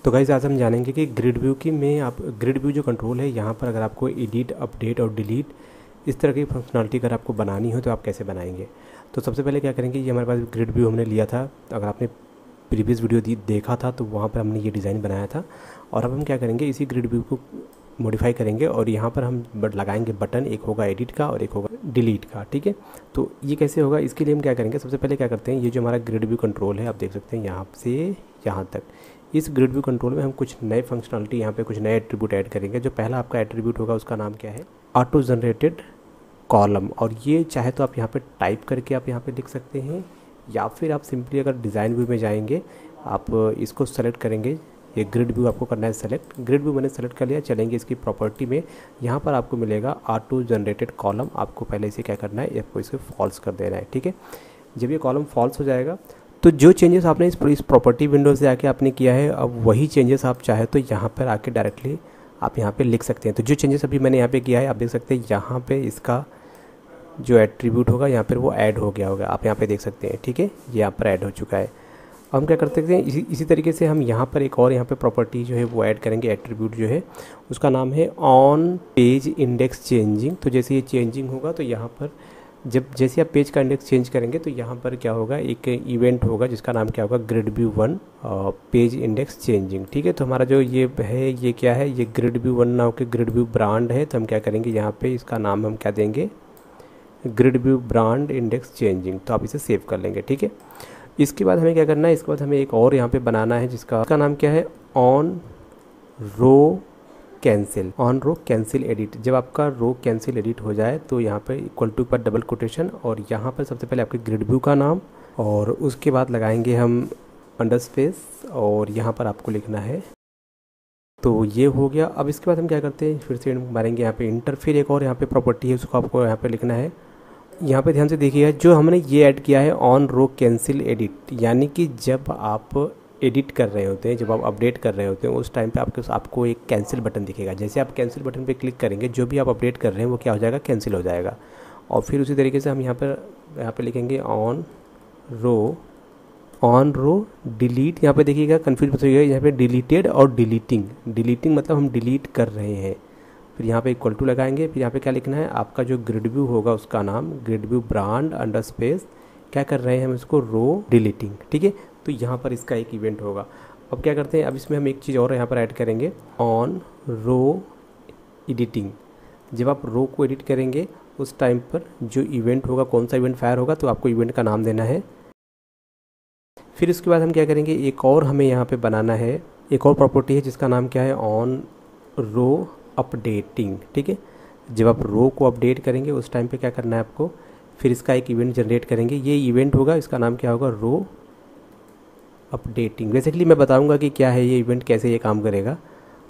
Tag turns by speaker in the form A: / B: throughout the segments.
A: तो गाइस आज हम जानेंगे कि ग्रिड व्यू की में आप ग्रिड व्यू जो कंट्रोल है यहाँ पर अगर आपको एडिट, अपडेट और डिलीट इस तरह की फंक्शनलिटी अगर आपको बनानी हो तो आप कैसे बनाएंगे। तो सबसे पहले क्या करेंगे, ये हमारे पास ग्रिड व्यू हमने लिया था, अगर आपने प्रीवियस वीडियो देखा था तो वहाँ पर हमने ये डिज़ाइन बनाया था। और अब हम क्या करेंगे, इसी ग्रिड व्यू को मॉडिफाई करेंगे और यहाँ पर हम लगाएंगे बटन, एक होगा एडिट का और एक होगा डिलीट का। ठीक है, तो ये कैसे होगा, इसके लिए हम क्या करेंगे, सबसे पहले क्या करते हैं, ये जो हमारा ग्रिड व्यू कंट्रोल है आप देख सकते हैं यहाँ से यहाँ तक, इस ग्रिड व्यू कंट्रोल में हम कुछ नए फंक्शनलिटी यहाँ पे कुछ नए एट्रीब्यूट ऐड करेंगे। जो पहला आपका एट्रीब्यूट होगा उसका नाम क्या है, ऑटो जनरेटेड कॉलम। और ये चाहे तो आप यहाँ पे टाइप करके आप यहाँ पे लिख सकते हैं, या फिर आप सिंपली अगर डिज़ाइन व्यू में जाएंगे आप इसको सेलेक्ट करेंगे। ये ग्रिड व्यू आपको करना है सेलेक्ट, ग्रिड व्यू मैंने सेलेक्ट कर लिया। चलेंगे इसकी प्रॉपर्टी में, यहाँ पर आपको मिलेगा ऑटो जनरेटेड कॉलम। आपको पहले इसे क्या करना है, आपको इसे फॉल्स कर देना है। ठीक है, जब ये कॉलम फॉल्स हो जाएगा तो जो चेंजेस आपने इस प्रॉपर्टी विंडो से आके आपने किया है, अब वही चेंजेस आप चाहे तो यहाँ पर आके डायरेक्टली आप यहाँ पे लिख सकते हैं। तो जो चेंजेस अभी मैंने यहाँ पे किया है आप देख सकते हैं, यहाँ पे इसका जो एट्रीब्यूट होगा यहाँ पर वो ऐड हो गया होगा, आप यहाँ पे देख सकते हैं। ठीक है, ये यहाँ पर ऐड हो चुका है। अब हम क्या करते हैं, इसी तरीके से हम यहाँ पर एक और यहाँ पे प्रॉपर्टी जो है वो ऐड करेंगे, एट्रीब्यूट जो है उसका नाम है ऑन पेज इंडेक्स चेंजिंग। तो जैसे ये चेंजिंग होगा तो यहाँ पर जैसे आप पेज का इंडेक्स चेंज करेंगे तो यहाँ पर क्या होगा, एक इवेंट होगा जिसका नाम क्या होगा, grid view 1 page index changing. ठीक है, तो हमारा जो ये है ये क्या है, ये ग्रिड व्यू 1 नाम के ग्रिड व्यू ब्रांड है। तो हम क्या करेंगे, यहाँ पे इसका नाम हम क्या देंगे, grid view brand index changing. तो आप इसे सेव कर लेंगे। ठीक है, इसके बाद हमें क्या करना है, इसके बाद हमें एक और यहाँ पे बनाना है जिसका नाम क्या है, on row cancel, on row cancel edit. जब आपका रो कैंसिल एडिट हो जाए तो यहाँ पे इक्वल टू पर डबल कोटेशन और यहाँ पर सबसे पहले आपके ग्रिड व्यू का नाम और उसके बाद लगाएंगे हम अंडरस्पेस और यहाँ पर आपको लिखना है। तो ये हो गया। अब इसके बाद हम क्या करते हैं, फिर से मारेंगे यहाँ पे इंटर, फिर एक और यहाँ पे प्रॉपर्टी है उसको आपको यहाँ पे लिखना है। यहाँ पे ध्यान से देखिएगा, जो हमने ये ऐड किया है ऑन रो कैंसिल एडिट, यानी कि जब आप एडिट कर रहे होते हैं, जब आप अपडेट कर रहे होते हैं उस टाइम पे आपको एक कैंसिल बटन दिखेगा। जैसे आप कैंसिल बटन पे क्लिक करेंगे जो भी आप अपडेट कर रहे हैं वो क्या हो जाएगा, कैंसिल हो जाएगा। और फिर उसी तरीके से हम यहाँ पे लिखेंगे ऑन रो डिलीट। यहाँ पे देखिएगा कन्फ्यूज मत होइएगा, यहाँ पे डिलीटेड और डिलीटिंग मतलब हम डिलीट कर रहे हैं। फिर यहाँ पे इक्वल टू लगाएंगे, फिर यहाँ पे क्या लिखना है, आपका जो ग्रिड व्यू होगा उसका नाम ग्रिड व्यू ब्रांड अंडरस्पेस क्या कर रहे हैं हम इसको, रो डिलीटिंग। ठीक है, तो यहाँ पर इसका एक इवेंट होगा। अब क्या करते हैं, अब इसमें हम एक चीज़ और यहाँ पर ऐड करेंगे, ऑन रो एडिटिंग। जब आप रो को एडिट करेंगे उस टाइम पर जो इवेंट होगा, कौन सा इवेंट फायर होगा, तो आपको इवेंट का नाम देना है। फिर उसके बाद हम क्या करेंगे, एक और हमें यहाँ पे बनाना है, एक और प्रॉपर्टी है जिसका नाम क्या है, ऑन रो अपडेटिंग। ठीक है, जब आप रो को अपडेट करेंगे उस टाइम पे क्या करना है आपको, फिर इसका एक इवेंट जनरेट करेंगे। ये इवेंट होगा, इसका नाम क्या होगा, रो अपडेटिंग। बेसिकली मैं बताऊंगा कि क्या है ये इवेंट, कैसे ये काम करेगा,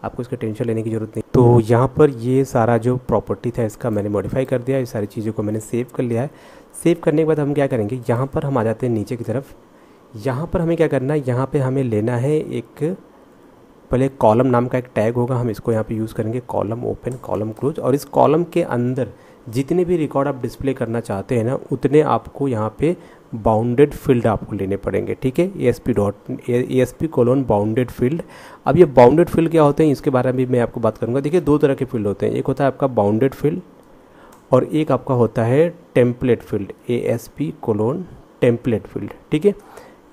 A: आपको इसका टेंशन लेने की ज़रूरत नहीं। तो यहाँ पर ये सारा जो प्रॉपर्टी था इसका मैंने मॉडिफाई कर दिया, ये सारी चीज़ों को मैंने सेव कर लिया है। सेव करने के बाद हम क्या करेंगे, यहाँ पर हम आ जाते हैं नीचे की तरफ। यहाँ पर हमें क्या करना है, यहाँ पर हमें लेना है एक, पहले कॉलम नाम का एक टैग होगा, हम इसको यहाँ पे यूज़ करेंगे, कॉलम ओपन कॉलम क्लोज। और इस कॉलम के अंदर जितने भी रिकॉर्ड आप डिस्प्ले करना चाहते हैं ना, उतने आपको यहाँ पे बाउंडेड फील्ड आपको लेने पड़ेंगे। ठीक है, ASP कोलोन बाउंडेड फील्ड। अब ये बाउंडेड फील्ड क्या होते हैं इसके बारे में भी मैं आपको बात करूँगा। देखिए, दो तरह के फील्ड होते हैं, एक होता है आपका बाउंडेड फील्ड और एक आपका होता है template field, ASP colon template field. ठीक है,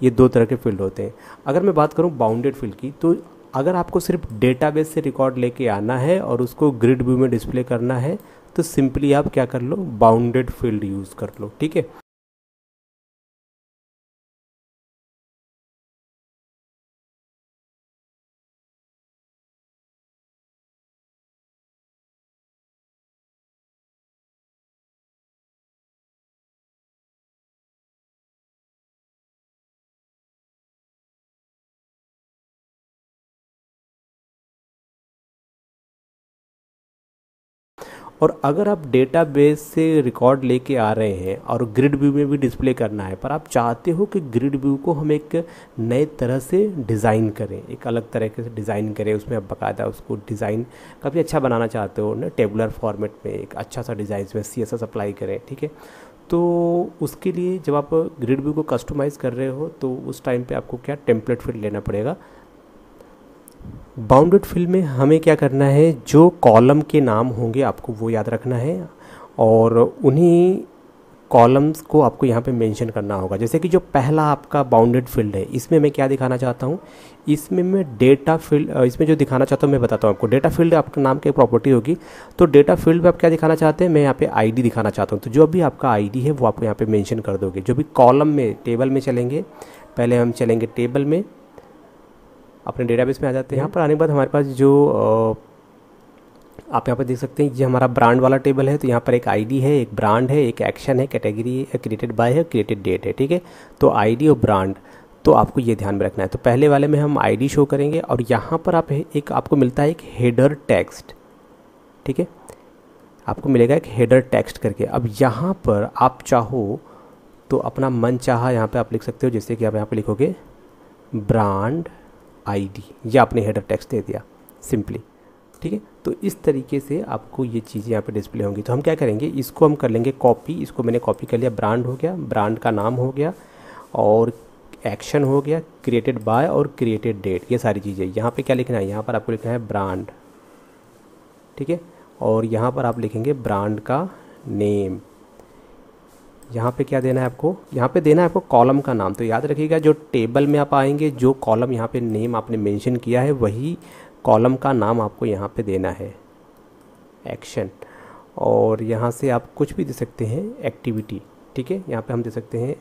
A: ये दो तरह के फील्ड होते हैं। अगर मैं बात करूँ बाउंडेड फील्ड की, तो अगर आपको सिर्फ डेटाबेस से रिकॉर्ड लेके आना है और उसको ग्रिड व्यू में डिस्प्ले करना है तो सिंपली आप क्या कर लो, बाउंडेड फील्ड यूज़ कर लो। ठीक है, और अगर आप डेटाबेस से रिकॉर्ड लेके आ रहे हैं और ग्रिड व्यू में भी डिस्प्ले करना है, पर आप चाहते हो कि ग्रिड व्यू को हम एक नए तरह से डिज़ाइन करें, एक अलग तरीके से डिज़ाइन करें, उसमें आप बाकायदा उसको डिज़ाइन काफ़ी अच्छा बनाना चाहते हो ना, टेबुलर फॉर्मेट में एक अच्छा सा डिज़ाइन में CSS अप्लाई करें। ठीक है, तो उसके लिए जब आप ग्रिड व्यू को कस्टमाइज़ कर रहे हो तो उस टाइम पे आपको क्या टेम्पलेट फील्ड लेना पड़ेगा। बाउंडेड फील्ड में हमें क्या करना है, जो कॉलम के नाम होंगे आपको वो याद रखना है और उन्हीं कॉलम्स को आपको यहाँ पे मेंशन करना होगा। जैसे कि जो पहला आपका बाउंडेड फील्ड है, इसमें मैं क्या दिखाना चाहता हूँ, इसमें मैं डेटा फील्ड, इसमें जो दिखाना चाहता हूँ मैं बताता हूँ आपको। डेटा फील्ड आपका नाम की प्रॉपर्टी होगी, तो डेटा फील्ड में आप क्या दिखाना चाहते हैं, मैं यहाँ पे आईडी दिखाना चाहता हूँ। तो जो भी आपका आईडी है वो आपको यहाँ पे मेंशन कर दोगे। जो भी कॉलम में, टेबल में चलेंगे, पहले हम चलेंगे टेबल में, अपने डेटाबेस में आ जाते हैं। यहाँ पर आने के बाद हमारे पास जो आप यहाँ पर देख सकते हैं, ये हमारा ब्रांड वाला टेबल है। तो यहाँ पर एक आईडी है, एक ब्रांड है, एक एक्शन है, कैटेगरी है, क्रिएटेड बाय है, क्रिएटेड डेट है, ठीक है। तो आईडी और ब्रांड, तो आपको ये ध्यान में रखना है। तो पहले वाले में हम आईडी शो करेंगे और यहाँ पर आपको मिलता है एक हेडर टेक्स्ट, ठीक है, आपको मिलेगा एक हेडर टेक्स्ट करके। अब यहाँ पर आप चाहो तो अपना मन चाहा यहाँ पर आप लिख सकते हो, जैसे कि आप यहाँ पर लिखोगे ब्रांड आईडी, या आपने हेडर टेक्स्ट दे दिया सिंपली, ठीक है। तो इस तरीके से आपको ये चीज़ें यहाँ पे डिस्प्ले होंगी। तो हम क्या करेंगे, इसको हम कर लेंगे कॉपी। इसको मैंने कॉपी कर लिया, ब्रांड हो गया, ब्रांड का नाम हो गया और एक्शन हो गया, क्रिएटेड बाय और क्रिएटेड डेट, ये सारी चीज़ें। यहाँ पे क्या लिखना है, यहाँ पर आपको लिखना है ब्रांड, ठीक है, और यहाँ पर आप लिखेंगे ब्रांड का नेम। यहाँ पे क्या देना है आपको, यहाँ पे देना है आपको कॉलम का नाम। तो याद रखिएगा, जो टेबल में आप आएंगे, जो कॉलम यहाँ पे नेम आपने मेंशन किया है, वही कॉलम का नाम आपको यहाँ पे देना है, एक्शन। और यहाँ से आप कुछ भी दे सकते हैं, एक्टिविटी, ठीक है। यहाँ पे हम दे सकते हैं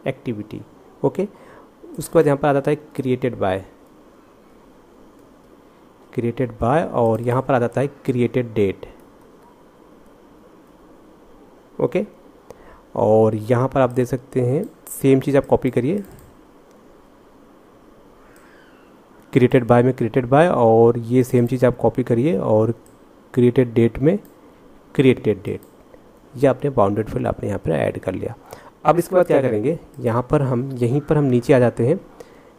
A: एक्टिविटी, ओके। उसके बाद यहाँ पर आ जाता है क्रिएटेड बाय, और यहाँ पर आ जाता है क्रिएटेड डेट, ओके। और यहाँ पर आप दे सकते हैं सेम चीज़, आप कॉपी करिए, क्रिएटेड बाय में क्रिएटेड बाय, और ये सेम चीज़ आप कॉपी करिए और क्रिएटेड डेट में क्रिएटेड डेट। ये आपने बाउंडेड फील्ड आपने यहाँ पर ऐड कर लिया। अब इसके बाद क्या करेंगे, यहाँ पर हम नीचे आ जाते हैं।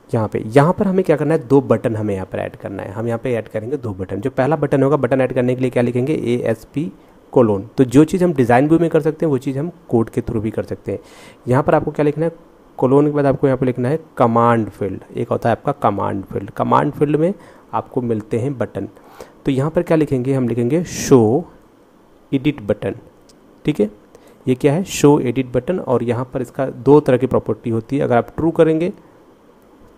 A: यहाँ पर हमें क्या करना है, 2 बटन हमें यहाँ पर ऐड करना है। हम यहाँ पे ऐड करेंगे 2 बटन। जो पहला बटन होगा, बटन ऐड करने के लिए क्या लिखेंगे, ASP::। तो जो चीज़ हम डिज़ाइन व्यू में कर सकते हैं वो चीज़ हम कोड के थ्रू भी कर सकते हैं। यहाँ पर आपको क्या लिखना है, कोलोन के बाद आपको यहाँ पे लिखना है कमांड फील्ड। एक होता है आपका कमांड फील्ड। कमांड फील्ड में आपको मिलते हैं बटन। तो यहाँ पर क्या लिखेंगे, हम लिखेंगे शो एडिट बटन, ठीक है। ये क्या है, शो एडिट बटन। और यहाँ पर इसका 2 तरह की प्रॉपर्टी होती है। अगर आप ट्रू करेंगे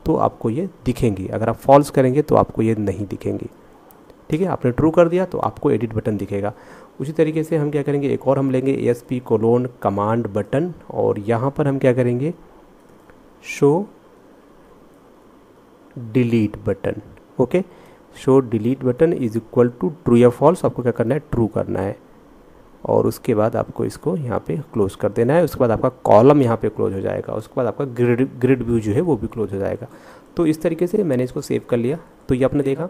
A: तो आपको ये दिखेंगी, अगर आप फॉल्स करेंगे तो आपको ये नहीं दिखेंगी, ठीक है। आपने ट्रू कर दिया तो आपको एडिट बटन दिखेगा। उसी तरीके से हम क्या करेंगे, एक और हम लेंगे ASP: कमांड बटन, और यहाँ पर हम क्या करेंगे, show delete button, okay. Show delete button is equal to true या फॉल्स, आपको क्या करना है, ट्रू करना है। और उसके बाद आपको इसको यहाँ पे क्लोज कर देना है। उसके बाद आपका कॉलम यहाँ पे क्लोज हो जाएगा। उसके बाद आपका ग्रिड व्यू जो है वो भी क्लोज हो जाएगा। तो इस तरीके से मैंने इसको सेव कर लिया। तो ये आपने देखा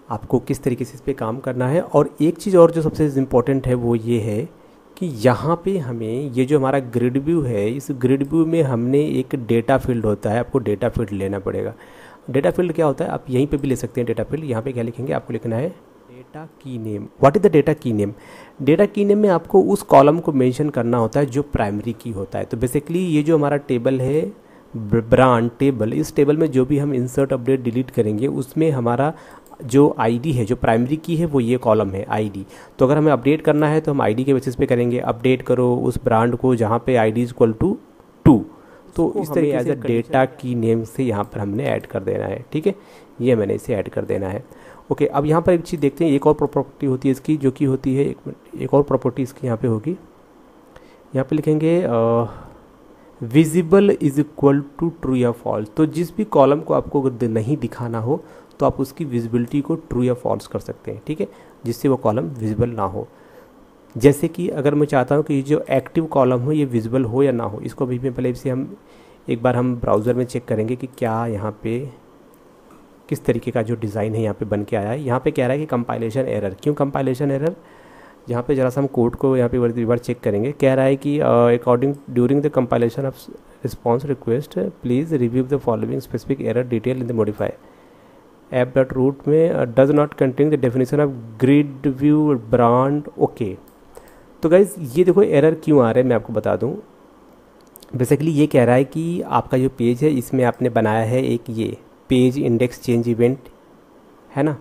A: आपको किस तरीके से इस पर काम करना है। और एक चीज़ और जो सबसे इम्पॉर्टेंट है वो ये है कि यहाँ पे हमें ये जो हमारा ग्रिड व्यू है, इस ग्रिड व्यू में हमने एक डेटा फील्ड होता है, आपको डेटा फील्ड लेना पड़ेगा। डेटा फील्ड क्या होता है, आप यहीं पे भी ले सकते हैं डेटा फील्ड। यहाँ पे क्या लिखेंगे, आपको लिखना है डेटा की name. What is the data की नेम। डेटा की नेम में आपको उस कॉलम को मेंशन करना होता है जो प्राइमरी की होता है। तो बेसिकली ये जो हमारा टेबल है, ब्रांड टेबल, इस टेबल में जो भी हम इंसर्ट अपडेट डिलीट करेंगे उसमें हमारा जो आईडी है, जो प्राइमरी की है, वो ये कॉलम है आईडी। तो अगर हमें अपडेट करना है तो हम आईडी के बेसिस पे करेंगे, अपडेट करो उस ब्रांड को जहाँ पे आईडी इज इक्वल टू 2। तो इस तरीके एज अ डेटा की नेम से यहाँ पर हमने ऐड कर देना है, ठीक है। ये मैंने इसे ऐड कर देना है, ओके। अब यहाँ पर एक चीज़ देखते हैं, एक और प्रॉपर्टी होती है इसकी, जो कि होती है, एक और प्रॉपर्टी इसकी यहाँ पे होगी। यहाँ पे लिखेंगे visible is equal to true या फॉल्स। तो जिस भी कॉलम को आपको अगर नहीं दिखाना हो तो आप उसकी विजिबिलिटी को ट्रू या फॉल्स कर सकते हैं, ठीक है, जिससे वो कॉलम विजिबल ना हो। जैसे कि अगर मैं चाहता हूँ कि जो एक्टिव कॉलम हो ये विजिबल हो या ना हो, इसको अभी में पहले इसे हम एक बार हम ब्राउज़र में चेक करेंगे कि क्या यहाँ पे किस तरीके का जो डिज़ाइन है यहाँ पे बन के आया है। यहाँ पे कह रहा है कि कंपाइलेशन एरर। क्यों कंपाइलेशन एरर, यहाँ पे ज़रा सा हम कोड को यहाँ पे एक बार चेक करेंगे। कह रहा है कि according during the compilation of response request please review the following specific error detail in the modify app.root में does not contain the definition of grid view brand, okay. तो गाइज ये देखो एरर क्यों आ रहा है, मैं आपको बता दूं। बेसिकली ये कह रहा है कि आपका जो पेज है इसमें आपने बनाया है एक ये पेज इंडेक्स चेंज इवेंट है ना,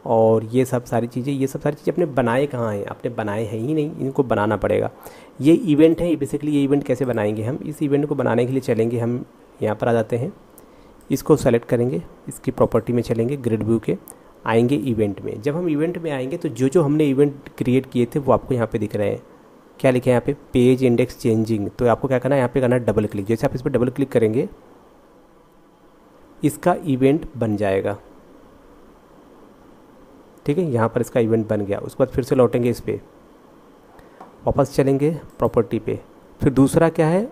A: और ये सब सारी चीज़ें अपने बनाए कहाँ हैं, आपने बनाए हैं ही नहीं, इनको बनाना पड़ेगा। ये इवेंट है बेसिकली, ये इवेंट कैसे बनाएंगे हम, इस इवेंट को बनाने के लिए चलेंगे हम यहाँ पर आ जाते हैं, इसको सेलेक्ट करेंगे, इसकी प्रॉपर्टी में चलेंगे, ग्रिड व्यू के आएंगे इवेंट में। जब हम इवेंट में आएंगे तो जो हमने इवेंट क्रिएट किए थे वो आपको यहाँ पे दिख रहे हैं। क्या लिखे हैं यहाँ पे, पेज इंडेक्स चेंजिंग। तो आपको क्या करना है, यहाँ पे करना है डबल क्लिक। जैसे आप इस पर डबल क्लिक करेंगे इसका इवेंट बन जाएगा, ठीक है, यहाँ पर इसका इवेंट बन गया। उसके बाद फिर से लौटेंगे इस पर, वापस चलेंगे प्रॉपर्टी पे, फिर दूसरा क्या है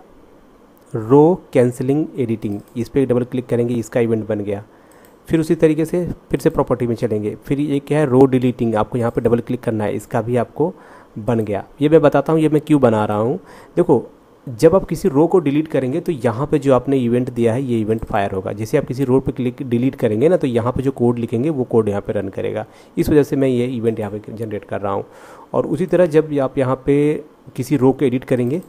A: रो कैंसलिंग एडिटिंग, इस पर डबल क्लिक करेंगे, इसका इवेंट बन गया। फिर उसी तरीके से फिर से प्रॉपर्टी में चलेंगे, फिर ये क्या है रो डिलीटिंग, आपको यहाँ पे डबल क्लिक करना है, इसका भी आपको बन गया। ये मैं बताता हूँ ये मैं क्यों बना रहा हूँ। देखो जब आप किसी रो को डिलीट करेंगे तो यहाँ पे जो आपने इवेंट दिया है ये इवेंट फायर होगा। जैसे आप किसी रो पे क्लिक डिलीट करेंगे ना तो यहाँ पे जो कोड लिखेंगे वो कोड यहाँ पे रन करेगा, इस वजह से मैं ये इवेंट यहाँ पे जनरेट कर रहा हूँ। और उसी तरह जब आप यहाँ पे किसी रो को एडिट करेंगे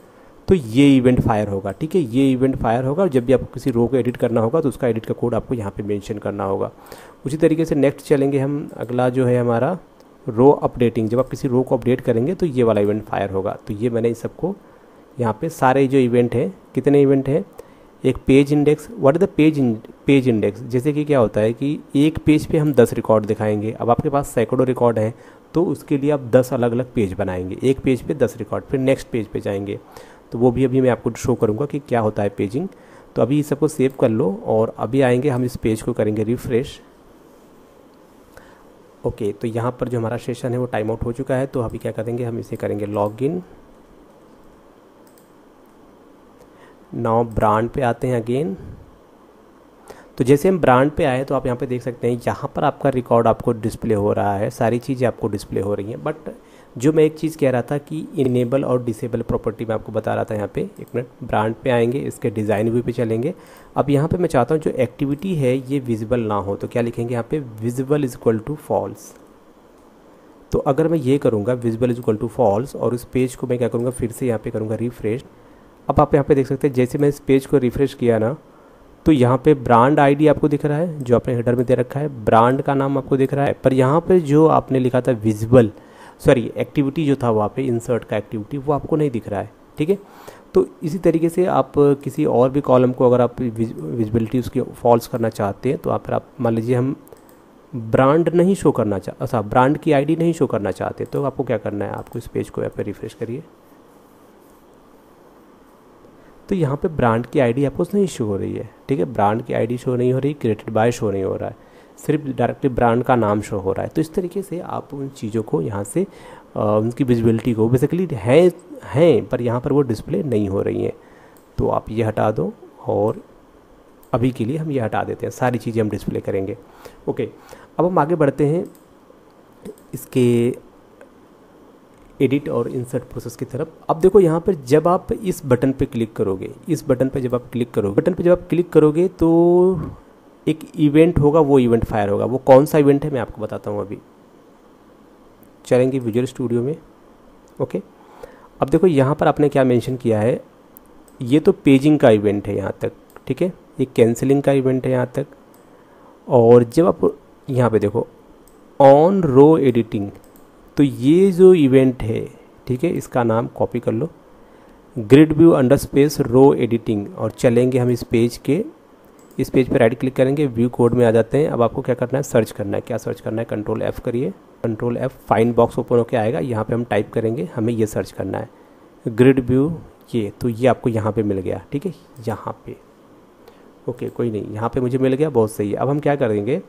A: तो ये इवेंट फायर होगा, ठीक है, ये इवेंट फायर होगा। जब भी आपको किसी रो को एडिट करना होगा तो उसका एडिट का कोड आपको यहाँ पे मेंशन करना होगा। उसी तरीके से नेक्स्ट चलेंगे हम, अगला जो है हमारा रो अपडेटिंग। जब आप किसी रो को अपडेट करेंगे तो ये वाला इवेंट फायर होगा। तो ये मैंने इस सबको यहाँ पे सारे जो इवेंट हैं, कितने इवेंट हैं, एक page index, what is the page index, जैसे कि क्या होता है कि एक पेज पे हम 10 रिकॉर्ड दिखाएंगे। अब आपके पास सैकड़ों रिकॉर्ड हैं तो उसके लिए आप 10 अलग अलग पेज बनाएंगे, एक पेज पे 10 रिकॉर्ड, फिर नेक्स्ट पेज पे जाएंगे। तो वो भी अभी मैं आपको शो करूँगा कि क्या होता है पेजिंग। तो अभी इस सबको सेव कर लो और अभी आएंगे हम इस पेज को करेंगे रिफ्रेश। ओके, तो यहाँ पर जो हमारा सेशन है वो टाइम आउट हो चुका है। तो अभी क्या करेंगे हम इसे करेंगे लॉगिन। नाउ ब्रांड पे आते हैं अगेन। तो जैसे हम ब्रांड पे आए तो आप यहाँ पे देख सकते हैं यहाँ पर आपका रिकॉर्ड आपको डिस्प्ले हो रहा है, सारी चीज़ें आपको डिस्प्ले हो रही हैं। बट जो मैं एक चीज़ कह रहा था कि इनेबल और डिसेबल प्रॉपर्टी मैं आपको बता रहा था। यहाँ पे एक मिनट, ब्रांड पे आएंगे, इसके डिज़ाइन व्यू पे चलेंगे। अब यहाँ पे मैं चाहता हूँ जो एक्टिविटी है ये विजिबल ना हो, तो क्या लिखेंगे यहाँ पे, visible is equal to false. तो अगर मैं ये करूँगा visible is equal to false और इस पेज को मैं क्या करूँगा फिर से यहाँ पे करूँगा रिफ्रेश। अब आप यहाँ पे देख सकते हैं जैसे मैं इस पेज को रिफ्रेश किया ना तो यहाँ पे ब्रांड आईडी आपको दिख रहा है जो आपने हेडर में दे रखा है, ब्रांड का नाम आपको दिख रहा है, पर यहाँ पे जो आपने लिखा था विजिबल, सॉरी एक्टिविटी जो था वहाँ पे इंसर्ट का एक्टिविटी, वो आपको नहीं दिख रहा है, ठीक है। तो इसी तरीके से आप किसी और भी कॉलम को अगर आप विजिबिलिटी उसकी फॉल्स करना चाहते हैं तो आप मान लीजिए हम ब्रांड नहीं शो करना अच्छा ब्रांड की आईडी नहीं शो करना चाहते, तो आपको क्या करना है, आपको इस पेज को यहाँ पे रिफ्रेश करिए। तो यहाँ पे ब्रांड की आईडी आपको नहीं शो हो रही है, ठीक है, ब्रांड की आईडी शो नहीं हो रही, क्रिएटेड बाय शो नहीं हो रहा है, सिर्फ डायरेक्टली ब्रांड का नाम शो हो रहा है। तो इस तरीके से आप उन चीज़ों को यहाँ से उनकी विजिबिलिटी को बेसिकली हैं पर यहाँ पर वो डिस्प्ले नहीं हो रही हैं। तो आप ये हटा दो और अभी के लिए हम ये हटा देते हैं, सारी चीज़ें हम डिस्प्ले करेंगे। ओके, अब हम आगे बढ़ते हैं इसके एडिट और इंसर्ट प्रोसेस की तरफ। अब देखो यहाँ पर जब आप इस बटन पे क्लिक करोगे, इस बटन पे जब आप क्लिक करोगे तो एक इवेंट होगा, वो इवेंट फायर होगा। वो कौन सा इवेंट है मैं आपको बताता हूँ। अभी चलेंगे विजुअल स्टूडियो में। ओके, अब देखो यहाँ पर आपने क्या मेंशन किया है, ये तो पेजिंग का इवेंट है यहाँ तक, ठीक है, ये कैंसिलिंग का इवेंट है यहाँ तक। और जब आप यहाँ पे देखो ऑन रो एडिटिंग, तो ये जो इवेंट है, ठीक है, इसका नाम कॉपी कर लो, ग्रिड व्यू अंडर स्पेस रो एडिटिंग। और चलेंगे हम इस पेज पे राइट क्लिक करेंगे, व्यू कोड में आ जाते हैं। अब आपको क्या करना है, सर्च करना है। क्या सर्च करना है, कंट्रोल F करिए, control F, find box open होकर आएगा। यहाँ पे हम टाइप करेंगे, हमें ये सर्च करना है ग्रिड व्यू, ये तो ये आपको यहाँ पे मिल गया, ठीक है, यहाँ पे। ओके, कोई नहीं, यहाँ पे मुझे मिल गया, बहुत सही है। अब हम क्या करेंगे,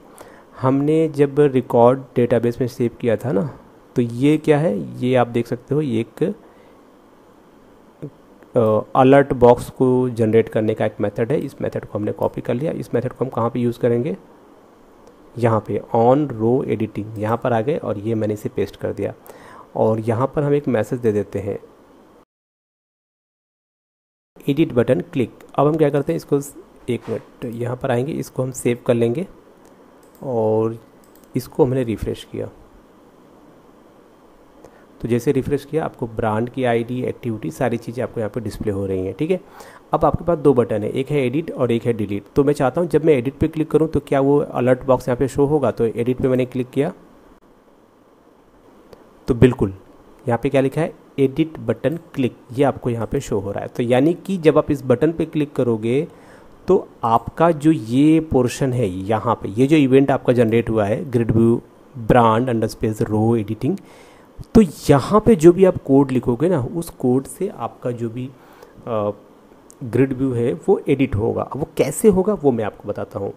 A: हमने जब रिकॉर्ड डेटाबेस में सेव किया था ना, तो ये क्या है, ये आप देख सकते हो, ये एक अलर्ट बॉक्स को जनरेट करने का एक मेथड है। इस मेथड को हमने कॉपी कर लिया। इस मेथड को हम कहाँ पे यूज़ करेंगे, यहाँ पे ऑन रो एडिटिंग, यहाँ पर आ गए और ये मैंने इसे पेस्ट कर दिया। और यहाँ पर हम एक मैसेज दे देते हैं, एडिट बटन क्लिक। अब हम क्या करते हैं, इसको एक मिनट यहाँ पर आएंगे, इसको हम सेव कर लेंगे और इसको हमने रिफ्रेश किया। तो तो जैसे रिफ्रेश किया आपको ब्रांड की आईडी, एक्टिविटी, सारी चीज़ें आपको यहाँ पे डिस्प्ले हो रही हैं। ठीक है, अब आपके पास दो बटन है, एक है एडिट और एक है डिलीट। तो मैं चाहता हूँ जब मैं एडिट पे क्लिक करूँ तो क्या वो अलर्ट बॉक्स यहाँ पे शो होगा। तो एडिट पे मैंने क्लिक किया तो बिल्कुल यहाँ पे क्या लिखा है, एडिट बटन क्लिक, ये आपको यहाँ पे शो हो रहा है। तो यानी कि जब आप इस बटन पे क्लिक करोगे तो आपका जो ये पोर्शन है यहाँ पे, ये जो इवेंट आपका जनरेट हुआ है ग्रिड व्यू ब्रांड अंडरस्पेस रो एडिटिंग, तो यहाँ पे जो भी आप कोड लिखोगे ना, उस कोड से आपका जो भी ग्रिड व्यू है वो एडिट होगा। अब वो कैसे होगा वो मैं आपको बताता हूँ।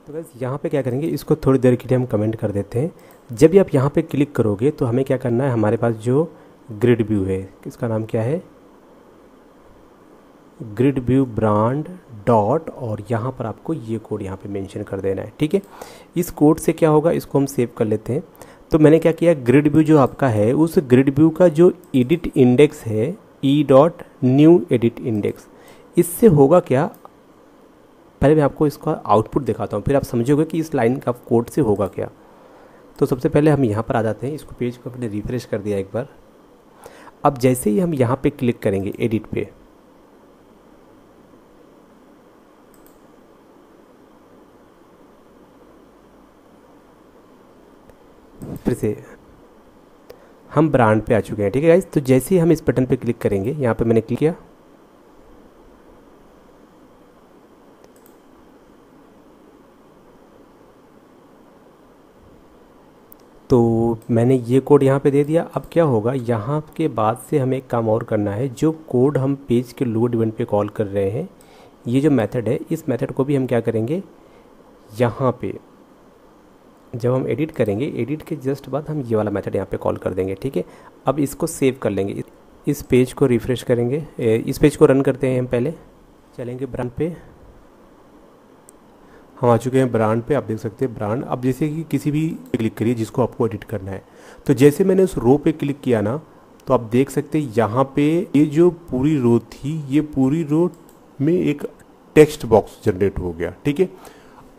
A: तो बस यहाँ पे क्या करेंगे, इसको थोड़ी देर के लिए हम कमेंट कर देते हैं। जब भी आप यहाँ पे क्लिक करोगे तो हमें क्या करना है, हमारे पास जो ग्रिड व्यू है, इसका नाम क्या है, ग्रिड व्यू ब्रांड डॉट, और यहाँ पर आपको ये कोड यहाँ पे मेंशन कर देना है। ठीक है, इस कोड से क्या होगा, इसको हम सेव कर लेते हैं। तो मैंने क्या किया, ग्रिड व्यू जो आपका है उस ग्रिड व्यू का जो एडिट इंडेक्स है, E dot new edit index, इससे होगा क्या, पहले मैं आपको इसका आउटपुट दिखाता हूँ, फिर आप समझोगे कि इस लाइन का कोड से होगा क्या। तो सबसे पहले हम यहाँ पर आ जाते हैं, इसको पेज को अपने रिफ्रेश कर दिया एक बार। अब जैसे ही हम यहाँ पे क्लिक करेंगे एडिट पे, फिर से हम ब्रांड पे आ चुके हैं। ठीक है गाइस, तो जैसे ही हम इस बटन पे क्लिक करेंगे, यहाँ पे मैंने क्लिक किया, तो मैंने ये कोड यहाँ पे दे दिया। अब क्या होगा, यहाँ के बाद से हमें एक काम और करना है, जो कोड हम पेज के लोड इवेंट पे कॉल कर रहे हैं, ये जो मेथड है, इस मेथड को भी हम क्या करेंगे, यहाँ पे जब हम एडिट करेंगे, एडिट के जस्ट बाद हम ये वाला मेथड यहाँ पे कॉल कर देंगे। ठीक है, अब इसको सेव कर लेंगे, इस पेज को रिफ्रेश करेंगे, इस पेज को रन करते हैं। हम पहले चलेंगे ब्रांड पे, हम आ चुके हैं ब्रांड पे। आप देख सकते हैं ब्रांड। अब जैसे कि किसी भी क्लिक करिए जिसको आपको एडिट करना है, तो जैसे मैंने उस रो पे क्लिक किया ना, तो आप देख सकते हैं यहाँ पे ये जो पूरी रो थी, ये पूरी रो में एक टेक्स्ट बॉक्स जनरेट हो गया। ठीक है,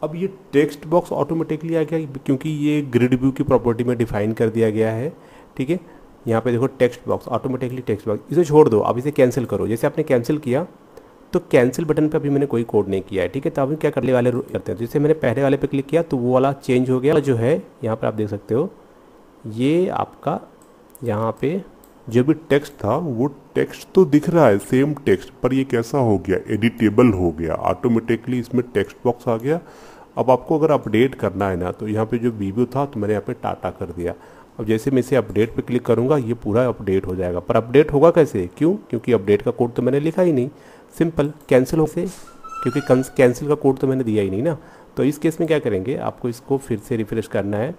A: अब ये टेक्स्ट बॉक्स ऑटोमेटिकली आ गया क्योंकि ये ग्रिड व्यू की प्रॉपर्टी में डिफाइन कर दिया गया है। ठीक है, यहाँ पे देखो text box, automatically text box, इसे छोड़ दो, अब इसे कैंसिल करो। जैसे आपने कैंसिल किया तो कैंसिल बटन पे अभी मैंने कोई कोड नहीं किया है। ठीक है, तो अभी क्या करने वाले करते हैं, जैसे मैंने पहले वाले पे क्लिक किया तो वो वाला चेंज हो गया, जो है यहाँ पर आप देख सकते हो, ये आपका यहाँ पे
B: जो भी टेक्स्ट था वो टेक्स्ट तो दिख रहा है सेम टेक्स्ट, पर ये कैसा हो गया, एडिटेबल हो गया, ऑटोमेटिकली इसमें टेक्स्ट बॉक्स आ गया। अब आपको अगर अपडेट करना है ना, तो यहाँ पे जो वीडियो था तो मैंने यहाँ पे टाटा कर दिया। अब जैसे मैं इसे अपडेट पे क्लिक करूँगा, ये पूरा अपडेट हो जाएगा। पर अपडेट होगा कैसे, क्यों, क्योंकि अपडेट का कोड तो मैंने लिखा ही नहीं। सिंपल कैंसिल हो से, क्योंकि कैंसिल का कोड तो मैंने दिया ही नहीं ना। तो इस केस में क्या करेंगे, आपको इसको फिर से रिफ्रेश करना है,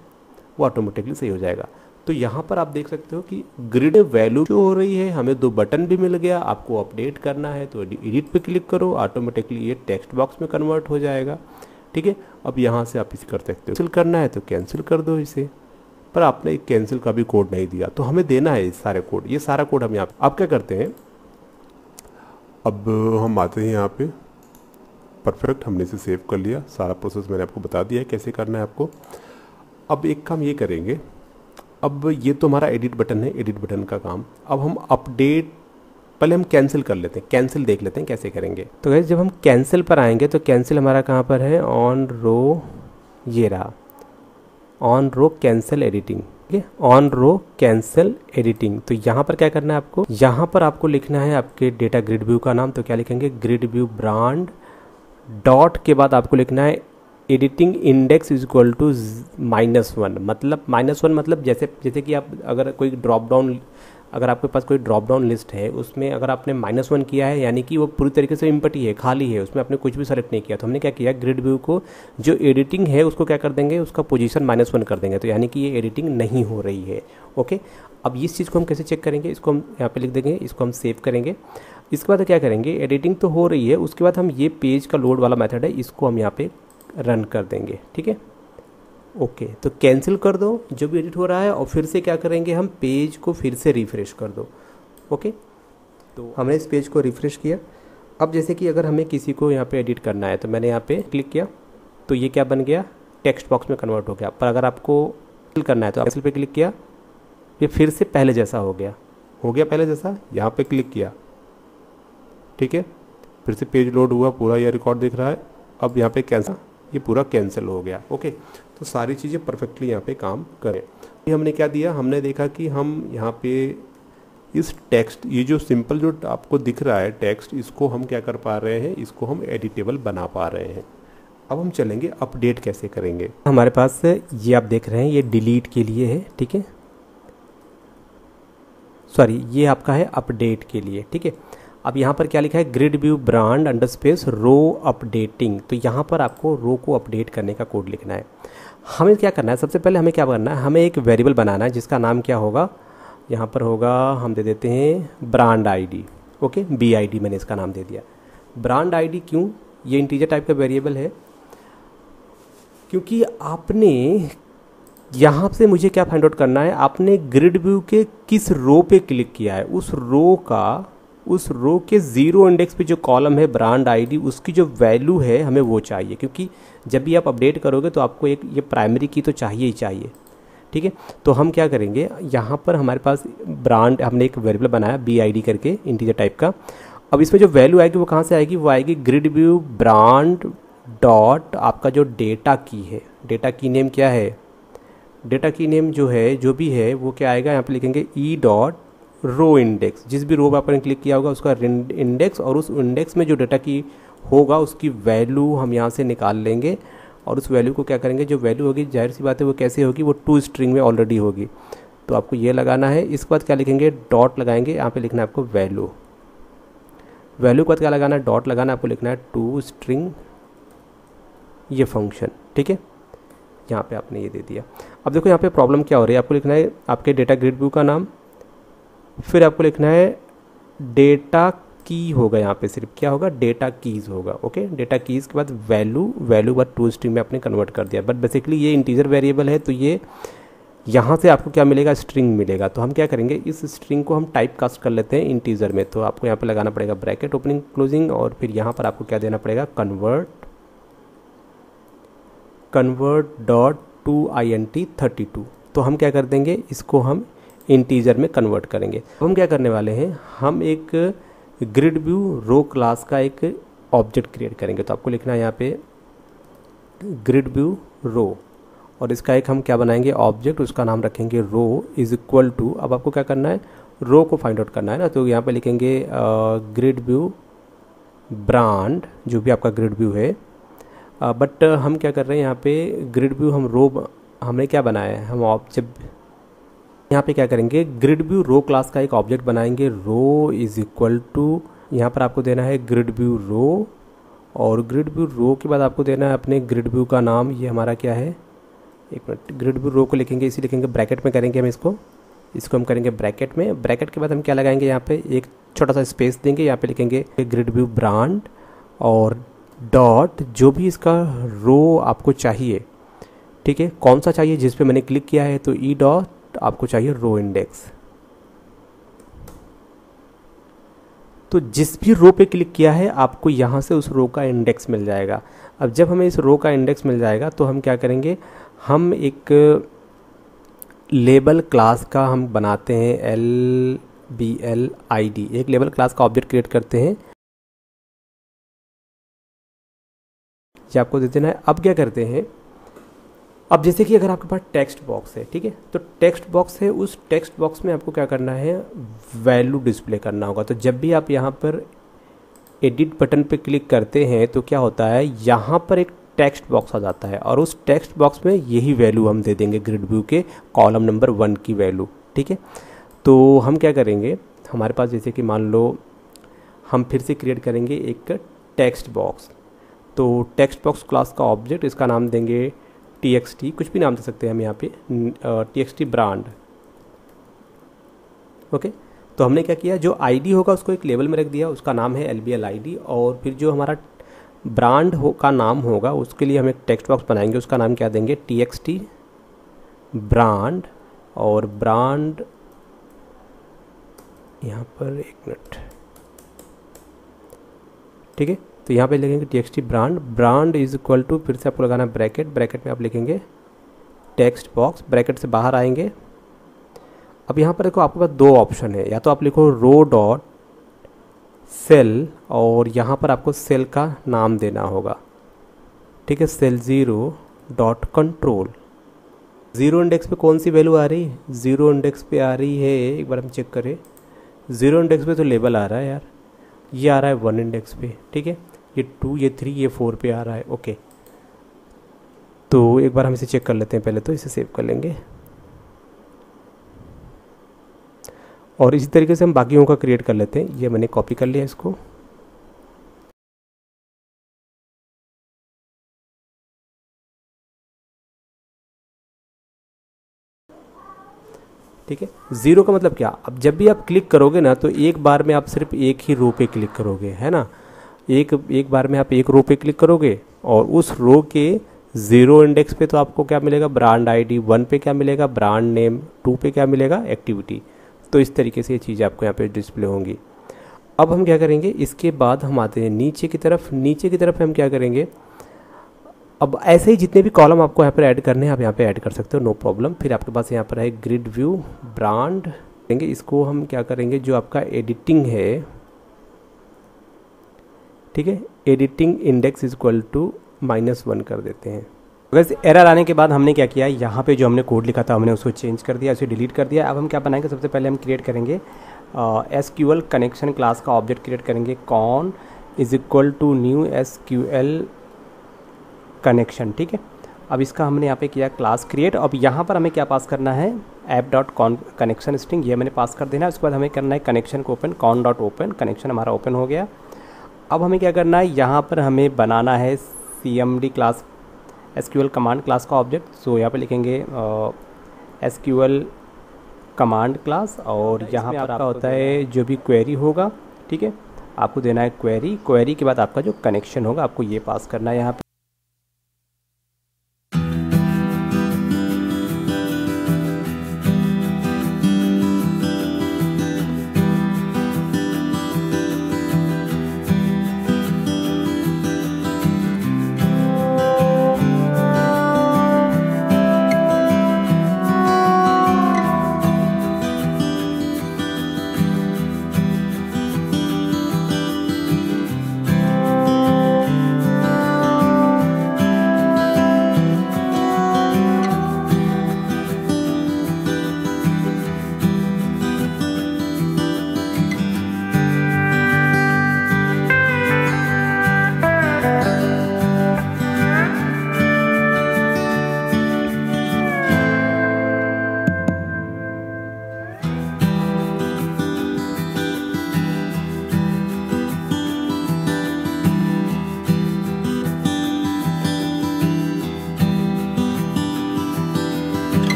B: वो ऑटोमेटिकली सही हो जाएगा। तो यहाँ पर आप देख सकते हो कि ग्रिड वैल्यू जो हो रही है, हमें दो बटन भी मिल गया। आपको अपडेट करना है तो एडिट पे क्लिक करो, ऑटोमेटिकली ये टेक्स्ट बॉक्स में कन्वर्ट हो जाएगा। ठीक है, अब यहाँ से आप इसे कर सकते हो, कैंसिल करना है तो कैंसिल कर दो इसे, पर आपने एक कैंसिल का भी कोड नहीं दिया, तो हमें देना है सारे कोड, ये सारा कोड हम यहाँ पे। आप क्या करते हैं, अब हम आते हैं यहाँ पे, परफेक्ट, हमने इसे सेव कर लिया, सारा प्रोसेस मैंने आपको बता दिया है कैसे करना है आपको। अब एक काम ये करेंगे, अब ये तो हमारा एडिट बटन है, एडिट बटन का काम। अब हम अपडेट, पहले हम कैंसिल कर लेते हैं, कैंसिल देख लेते हैं कैसे करेंगे। तो गाइस जब हम कैंसिल पर आएंगे तो कैंसिल हमारा कहाँ पर है, ऑन रो, ये रहा ऑन रो कैंसिल एडिटिंग। ठीक है, ऑन रो कैंसिल एडिटिंग। तो यहाँ पर क्या करना है आपको, यहाँ पर आपको लिखना है आपके डेटा ग्रिड व्यू का नाम। तो क्या लिखेंगे, ग्रिड व्यू ब्रांड डॉट के बाद आपको लिखना है editing index is equal to -1। मतलब -1 मतलब जैसे कि आप अगर कोई ड्रॉप डाउन, अगर आपके पास कोई ड्रॉप डाउन लिस्ट है, उसमें अगर आपने -1 किया है, यानी कि वो पूरी तरीके से इम्पटी है, खाली है, उसमें आपने कुछ भी सेलेक्ट नहीं किया। तो हमने क्या किया, ग्रिड व्यू को जो एडिटिंग है उसको क्या कर देंगे, उसका पोजीशन -1 कर देंगे, तो यानी कि ये एडिटिंग नहीं हो रही है। ओके, अब इस चीज़ को हम कैसे चेक करेंगे, इसको हम यहाँ पे लिख देंगे, इसको हम सेव करेंगे। इसके बाद क्या करेंगे, एडिटिंग तो हो रही है, उसके बाद हम ये पेज का लोड वाला मेथड है, इसको हम यहाँ पे रन कर देंगे। ठीक है, ओके, तो कैंसिल कर दो जो भी एडिट हो रहा है, और फिर से क्या करेंगे, हम पेज को फिर से रिफ्रेश कर दो। ओके, तो हमने इस पेज को रिफ्रेश किया। अब जैसे कि अगर हमें किसी को यहाँ पे एडिट करना है, तो मैंने यहाँ पे क्लिक किया तो ये क्या बन गया, टेक्स्ट बॉक्स में कन्वर्ट हो गया। पर अगर आपको कैंसिल करना है तो कैंसिल पे क्लिक किया
A: ये फिर से पहले जैसा हो गया पहले जैसा। यहाँ पे क्लिक किया, ठीक है, फिर से पेज लोड हुआ, पूरा यह रिकॉर्ड दिख रहा है। अब यहाँ पे कैंसिल, ये पूरा कैंसिल हो गया। ओके, तो सारी चीज़ें परफेक्टली यहाँ पे काम करें। ये हमने क्या दिया, हमने देखा कि हम यहाँ पे इस टेक्स्ट, ये जो सिंपल जो आपको दिख रहा है टेक्स्ट, इसको हम क्या कर पा रहे हैं, इसको हम एडिटेबल बना पा रहे हैं। अब हम चलेंगे अपडेट कैसे करेंगे।
B: हमारे पास ये आप देख रहे हैं, ये डिलीट के लिए है, ठीक है, सॉरी ये आपका है अपडेट के लिए, ठीक है। अब यहाँ पर क्या लिखा है, grid view brand under space row updating. तो यहाँ पर आपको रो को अपडेट करने का कोड लिखना है। हमें क्या करना है, सबसे पहले हमें क्या करना है, हमें एक वेरिएबल बनाना है जिसका नाम क्या होगा, यहाँ पर होगा, हम दे देते हैं ब्रांड आईडी। ओके, BID मैंने इसका नाम दे दिया। ब्रांड आईडी क्यों, ये इंटीजर टाइप का वेरिएबल है, क्योंकि आपने यहाँ से मुझे क्या फाइंड आउट करना है, आपने ग्रिड व्यू के किस रो पे क्लिक किया है, उस रो के 0 इंडेक्स पे जो कॉलम है ब्रांड आईडी, उसकी जो वैल्यू है हमें वो चाहिए। क्योंकि जब भी आप अपडेट करोगे तो आपको एक ये प्राइमरी की तो चाहिए ही चाहिए, ठीक है। तो हम क्या करेंगे, यहाँ पर हमारे पास ब्रांड, हमने एक वेरिएबल बनाया BID करके इंटीजर टाइप का। अब इसमें जो वैल्यू आएगी वो कहाँ से आएगी, वो आएगी ग्रिड व्यू ब्रांड डॉट आपका जो डेटा की है, डेटा की नेम क्या है, डेटा की नेम जो है, जो भी है वो क्या आएगा, यहाँ पे लिखेंगे E डॉट रो इंडेक्स। जिस भी रो पर आपने क्लिक किया होगा उसका इंडेक्स, और उस इंडेक्स में जो डेटा की होगा उसकी वैल्यू हम यहाँ से निकाल लेंगे। और उस वैल्यू को क्या करेंगे, जो वैल्यू होगी जाहिर सी बात है वो कैसे होगी, वो 2 स्ट्रिंग में ऑलरेडी होगी। तो आपको ये लगाना है। इसके बाद क्या लिखेंगे, डॉट लगाएंगे, यहाँ पे लिखना है आपको वैल्यू। वैल्यू के बाद क्या लगाना है, डॉट लगाना है, आपको लिखना है 2 स्ट्रिंग ये फंक्शन, ठीक है। यहाँ पे आपने ये दे दिया। अब देखो यहाँ पे प्रॉब्लम क्या हो रही है, आपको लिखना है आपके डेटा ग्रिड व्यू का नाम, फिर आपको लिखना है डेटा की होगा, यहाँ पे सिर्फ क्या होगा, डेटा कीज़ होगा। ओके, डेटा कीज़ के बाद वैल्यू बाद 2 स्ट्रिंग में आपने कन्वर्ट कर दिया। बट बेसिकली ये इंटीजर वेरिएबल है, तो ये यहाँ से आपको क्या मिलेगा, स्ट्रिंग मिलेगा। तो हम क्या करेंगे, इस स्ट्रिंग को हम टाइप कास्ट कर लेते हैं इंटीजर में। तो आपको यहाँ पे लगाना पड़ेगा ब्रैकेट ओपनिंग क्लोजिंग, और फिर यहाँ पर आपको क्या देना पड़ेगा, convert.toInt32। तो हम क्या कर देंगे, इसको हम इंटीजर में कन्वर्ट करेंगे। हम क्या करने वाले हैं, हम एक ग्रिड व्यू रो क्लास का एक ऑब्जेक्ट क्रिएट करेंगे। तो आपको लिखना है यहाँ पे ग्रिड व्यू रो, और इसका एक हम क्या बनाएंगे, ऑब्जेक्ट, उसका नाम रखेंगे रो इज इक्वल टू। अब आपको क्या करना है, रो को फाइंड आउट करना है ना, तो यहाँ पे लिखेंगे ग्रिड व्यू ब्रांड, जो भी आपका ग्रिड व्यू है। बट हम क्या कर रहे हैं, यहाँ पे ग्रिड व्यू हम रो, हमने क्या बनाया है, हम ऑब्जेक्ट यहाँ पे क्या करेंगे, ग्रिड व्यू रो क्लास का एक ऑब्जेक्ट बनाएंगे, रो इज इक्वल टू, यहाँ पर आपको देना है ग्रिड व्यू रो, और ग्रिड व्यू रो के बाद आपको देना है अपने ग्रिड व्यू का नाम। ये हमारा क्या है, एक मिनट, ग्रिड व्यू रो को लिखेंगे, इसी लिखेंगे ब्रैकेट में करेंगे हम इसको हम करेंगे ब्रैकेट में। ब्रैकेट के बाद हम क्या लगाएंगे, यहाँ पे एक छोटा सा स्पेस देंगे, यहाँ पे लिखेंगे ग्रिड व्यू ब्रांड, और डॉट जो भी इसका रो आपको चाहिए, ठीक है, कौन सा चाहिए, जिस पे मैंने क्लिक किया है, तो E डॉट आपको चाहिए रो इंडेक्स। तो जिस भी रो पे क्लिक किया है आपको यहाँ से उस रो का इंडेक्स मिल जाएगा। अब जब हमें इस रो का इंडेक्स मिल जाएगा तो हम क्या करेंगे, हम एक लेबल क्लास का हम बनाते हैं, LBLID, एक लेबल क्लास का ऑब्जेक्ट क्रिएट करते हैं, ये आपको दे देना है। अब क्या करते हैं, अब जैसे कि अगर आपके पास टेक्स्ट बॉक्स है, ठीक है, तो टेक्स्ट बॉक्स है, उस टेक्स्ट बॉक्स में आपको क्या करना है, वैल्यू डिस्प्ले करना होगा। तो जब भी आप यहाँ पर एडिट बटन पे क्लिक करते हैं तो क्या होता है, यहाँ पर एक टेक्स्ट बॉक्स आ जाता है, और उस टेक्स्ट बॉक्स में यही वैल्यू हम दे देंगे, ग्रिड व्यू के कॉलम नंबर 1 की वैल्यू, ठीक है। तो हम क्या करेंगे, हमारे पास जैसे कि मान लो हम फिर से क्रिएट करेंगे एक टेक्स्ट बॉक्स। तो टेक्स्ट बॉक्स क्लास का ऑब्जेक्ट, इसका नाम देंगे TXT, कुछ भी नाम दे सकते हैं हम यहाँ पे, TXT ब्रांड। ओके, तो हमने क्या किया, जो ID होगा उसको एक लेवल में रख दिया, उसका नाम है LBLID, और फिर जो हमारा ब्रांड का नाम होगा उसके लिए हम एक टेक्स्ट बॉक्स बनाएंगे, उसका नाम क्या देंगे, TXT ब्रांड, और ब्रांड यहाँ पर एक मिनट, ठीक है। तो यहाँ पे लिखेंगे TXT brand is equal to, फिर से आपको लगाना ब्रैकेट में आप लिखेंगे टेक्स्ट बॉक्स, ब्रैकेट से बाहर आएंगे,
A: अब यहाँ पर देखो आपके पास दो ऑप्शन है, या तो आप लिखो रो डॉट सेल और यहाँ पर आपको सेल का नाम देना होगा, ठीक है, सेल 0 डॉट कंट्रोल। 0 इंडेक्स पे कौन सी वैल्यू आ रही है? 0 इंडेक्स पे आ रही है, एक बार हम चेक करें, 0 इंडेक्स पे तो लेबल आ रहा है यार, ये आ रहा है 1 इंडेक्स पे, ठीक है, ये 2, ये 3, ये 4 पे आ रहा है। ओके, तो एक बार हम इसे चेक कर लेते हैं, पहले तो इसे सेव कर लेंगे और इसी तरीके से हम बाकियों का क्रिएट कर लेते हैं। ये मैंने कॉपी कर लिया इसको, ठीक है। 0 का मतलब क्या, अब जब भी आप क्लिक करोगे ना तो एक बार में आप सिर्फ एक ही रो पे क्लिक करोगे, है ना, एक बार में आप एक रो पे क्लिक करोगे और उस रो के 0 इंडेक्स पे तो आपको क्या मिलेगा, ब्रांड आईडी, 1 पे क्या मिलेगा, ब्रांड नेम, 2 पे क्या मिलेगा, एक्टिविटी। तो इस तरीके से ये चीज़ें आपको यहाँ पे डिस्प्ले होंगी। अब हम क्या करेंगे, इसके बाद हम आते हैं नीचे की तरफ। नीचे की तरफ हम क्या करेंगे, अब ऐसे ही जितने भी कॉलम आपको यहाँ पर ऐड करने हैं आप यहाँ पे ऐड कर सकते हो, नो प्रॉब्लम। फिर आपके पास यहाँ पर है ग्रिड व्यू, ब्रांड देंगे, इसको हम क्या करेंगे, जो आपका एडिटिंग है, ठीक है, एडिटिंग इंडेक्स इक्वल टू -1 कर देते हैं। वैसे एरर आने के बाद हमने क्या किया, यहाँ पे जो हमने कोड लिखा था हमने उसको चेंज कर दिया, उसे डिलीट कर दिया। अब हम क्या बनाएंगे, सबसे पहले हम क्रिएट करेंगे SQL कनेक्शन क्लास का ऑब्जेक्ट क्रिएट करेंगे, con is equal to new SQL connection, ठीक है। अब इसका हमने यहाँ पे किया क्लास क्रिएट। अब यहाँ पर हमें क्या पास करना है, app dot cone connection string, ये मैंने पास कर देना है। उसके बाद हमें करना है कनेक्शन को open, cone dot open, connection हमारा ओपन हो गया। अब हमें क्या करना है, यहाँ पर हमें बनाना है CMD class, SQL command class का ऑब्जेक्ट। सो यहाँ पे लिखेंगे SQL कमांड क्लास और यहाँ पर आपका होता है जो भी क्वेरी होगा, ठीक है, आपको देना है क्वेरी। क्वेरी के बाद आपका जो कनेक्शन होगा आपको ये पास करना है यहाँ पे।